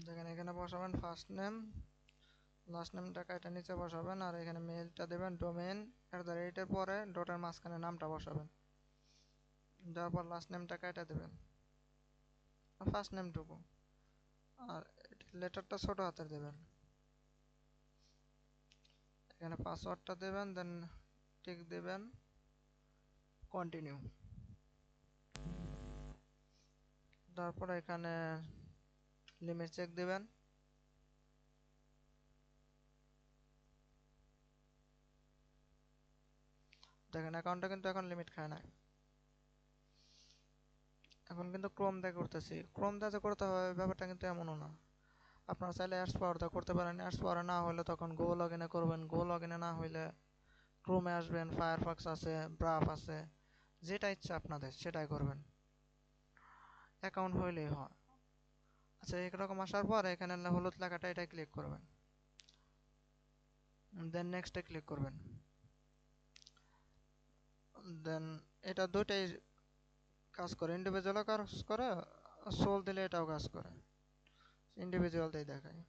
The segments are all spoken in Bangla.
দেখেন এখানে বসাবেন ফার্স্ট নেম, লাস্ট নেমটা এটা নিচে বসাবেন, আর এখানে মেইলটা দেবেন ডোমেইন @এর পরে ডটের মাঝখানে নামটা বসাবেন, দেওয়ার পর লাস্ট নেমটা এটা দেবেন, ফার্স্ট নেমটুকু, আর লেটারটা ছোট হাতের দেবেন। এখানে পাসওয়ার্ডটা দেবেন, দেন টিক দেবেন, কন্টিনিউ। তারপর এখানে লিমিট চেক দিবেন। দেখেন অ্যাকাউন্টটা কিন্তু এখন লিমিট খায় না। এখন কিন্তু ক্রোম দিয়ে করতেছি, ক্রোম দিয়ে যে করতে হবে ব্যাপারটা কিন্তু এমনও না। আপনারা চাইলে অ্যাডস পাওয়ার দিয়ে করতে পারেন, অ্যাডস পাওয়ারে না হলে তখন গো লগইনে করবেন, গো লগইনে না হইলে ক্রোমে আসবেন, ফায়ারফক্স আছে, ব্রাভ আছে, যেটা ইচ্ছা আপনাদের সেটাই করবেন, অ্যাকাউন্ট হইলেই হয়। আচ্ছা এরকম আসার পর এখানে হলুদ লেখাটা এটা ক্লিক করবেন, দেন নেক্সটে ক্লিক করবেন। দেন এটা দুইটাই কাজ করে, ইন্ডিভিজুয়ালও কাজ করে, সোল দিলে এটাও কাজ করে, ইন্ডিভিজুয়ালটাই দেখায়।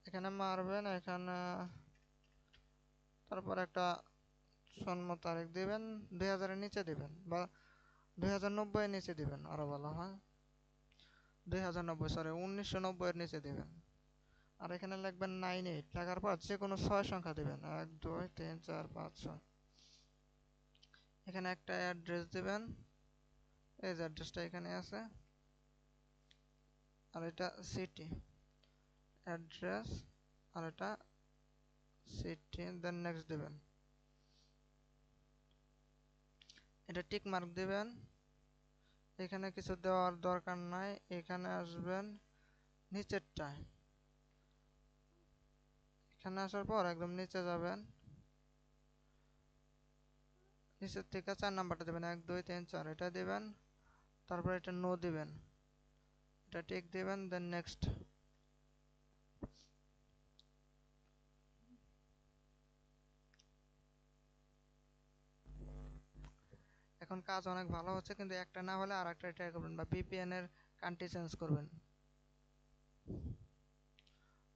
এখানে মারবেন, এখানে তারপর একটা জন্ম তারিখ দিবেন, 2000-এর নিচে দিবেন বা 2090-এর নিচে দিবেন, আরো ভালো হয়। 2090, সরি 1990-এর নিচে দিবেন। আর এখানে লিখবেন 98, লেখার পর যে কোনো 6 সংখ্যা দিবেন, 1 2 3 4 5 6। এখানে একটা অ্যাড্রেস দিবেন, এই যে অ্যাড্রেসটা এখানে আছে, আর এটা সিটি অ্যাড্রেস, আর এটা সিটি, দেন নেক্সট দিবেন। এটা টিক মার্ক দিবেন। এখানে কিছু দেওয়ার দরকার নাই, এখানে আসবেন নিচেরটায়, এখানে আসার পর একদম নিচে যাবেন, নিচের থেকে 4 নাম্বারটা দেবেন, 1 2 3 4 এটা দিবেন। তারপর এটা নো দিবেন, এটা টিক দিবেন, দেন নেক্সট। এখন কাজ অনেক ভালো হচ্ছে, কিন্তু একটা না হলে আর একটা ট্রাই করবেন বা ভিপিএন এর কান্ট্রি চেঞ্জ করবেন।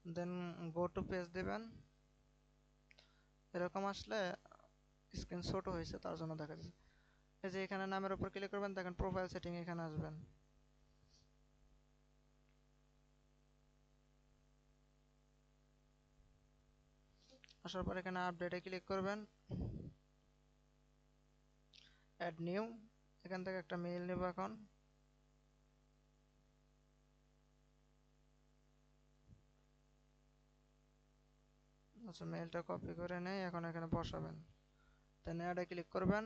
দেন গো টু পেজ দিবেন। এরকম আসলে স্ক্রিন ছোট হয়েছে তার জন্য দেখা যাচ্ছে। এই যে এখানে নামের উপর ক্লিক করবেন, দেখেন প্রোফাইল সেটিং, এখানে আসবেন। আসার পর এখানে আপডেটে ক্লিক করবেন, অ্যাড নিউ, এখান থেকে একটা মেইল নেব এখন। আচ্ছা মেইলটা কপি করে নেই, এখন এখানে বসাবেন, দেন অ্যাডে ক্লিক করবেন।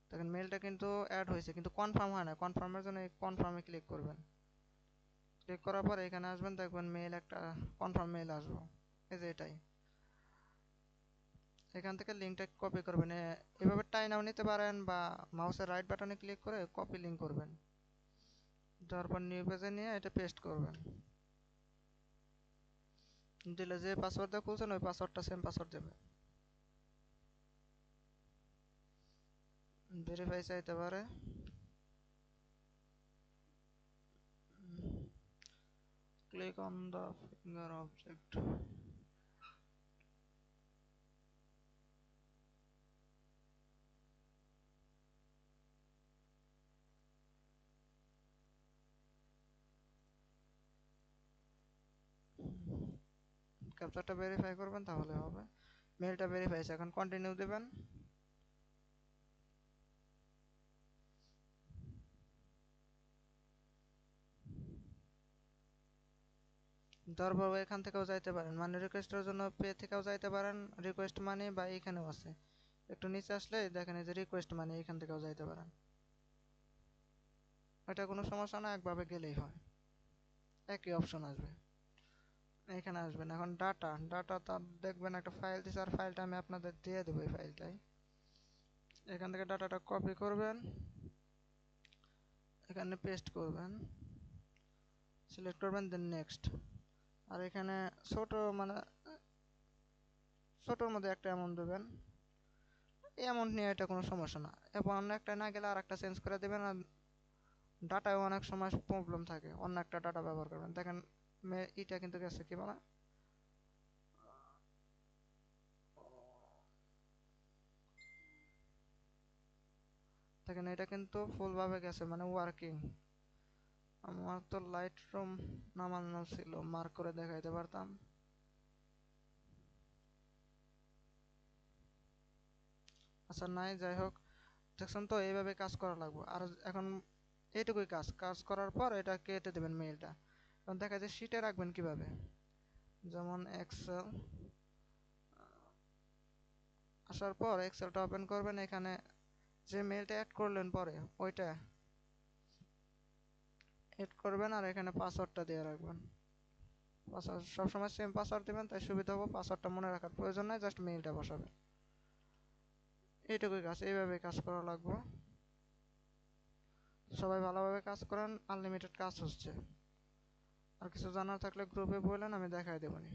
দেখেন মেইলটা কিন্তু অ্যাড হয়েছে, কিন্তু কনফার্ম হয় না, কনফার্মের জন্য এই কনফার্মে ক্লিক করবেন। ক্লিক করার পর এখানে আসবেন, দেখবেন মেইল একটা কনফার্ম মেইল আসবে, এই যে এটাই। এখান থেকে লিঙ্কটা কপি করবেন, এভাবে টাইনাও নিতে পারেন বা মাউসের রাইট বাটনে ক্লিক করে কপি লিঙ্ক করবেন, তারপর নিউ পেজে নিয়ে এটা পেস্ট করবেন, দিলে যে পাসওয়ার্ড দিয়ে খুলছেন ওই পাসওয়ার্ডটা সেম পাসওয়ার্ড দেবে। ভেরিফাই চাইতে পারে, click on the finger object. ক্যাপচারটা ভেরিফাই করবেন তাহলে হবে। মেলটা ভেরিফাই আছে, এখন কন্টিনিউ দেবেন। তারপর এখান থেকেও যাইতে পারেন, মানে রিকোয়েস্টের জন্য পে থেকেও যাইতে পারেন, রিকোয়েস্ট মানি, বা এইখানেও আছে, একটু নিচে আসলে দেখেন এই যে রিকোয়েস্ট মানি, এখান থেকেও যাইতে পারেন। এটা কোনো সমস্যা না, একভাবে গেলেই হয়, একই অপশন আসবে। এখানে আসবেন, এখন ডাটা, ডাটা তার দেখবেন একটা ফাইল দিছে, আর ফাইলটা আমি আপনাদের দিয়ে দেবো, এই ফাইলটাই। এখান থেকে ডাটাটা কপি করবেন, এখানে পেস্ট করবেন, সিলেক্ট করবেন, দেন নেক্সট। আর এখানে ছোট, মানে ছোটোর মধ্যে একটা অ্যামাউন্ট দেবেন, এই অ্যামাউন্ট নিয়ে এটা কোনো সমস্যা না। এবং একটা না গেলে আর একটা চেঞ্জ করে দেবেন, আর ডাটায় অনেক সময় প্রবলেম থাকে, অন্য একটা ডাটা ব্যবহার করবেন। দেখেন এটা কিন্তু গেছে কি বলে, দেখেন এটা কিন্তু ফুলভাবে গেছে, মানে ওয়ার্কিং। আমার তো লাইট রুম নামানো ছিল, মার্ক করে দেখাইতে পারতাম। আচ্ছা নাই, যাই হোক, দেখছেন তো এইভাবে কাজ করা লাগবে। আর এখন এইটুকুই কাজ, কাজ করার পর এটা কেটে দেবেন মেইলটা। এখন দেখা যায় শিটে রাখবেন কিভাবে, যেমন এক্সেল আসার পর এক্সেলটা ওপেন করবেন, এখানে যে মেইলটা অ্যাড করলেন পরে ওইটা এড করবেন, আর এখানে পাসওয়ার্ডটা দিয়ে রাখবেন। পাসওয়ার্ড সবসময় সেম পাসওয়ার্ড দেবেন, তাই সুবিধা হবে, পাসওয়ার্ডটা মনে রাখার প্রয়োজন নাই, জাস্ট মেইলটা বসাবেন। এইটুকুই কাজ, এইভাবে কাজ করা লাগবে। সবাই ভালোভাবে কাজ করেন, আনলিমিটেড কাজ হচ্ছে। আর কিছু জানার থাকলে গ্রুপে বললেন, আমি দেখাই দেবনি।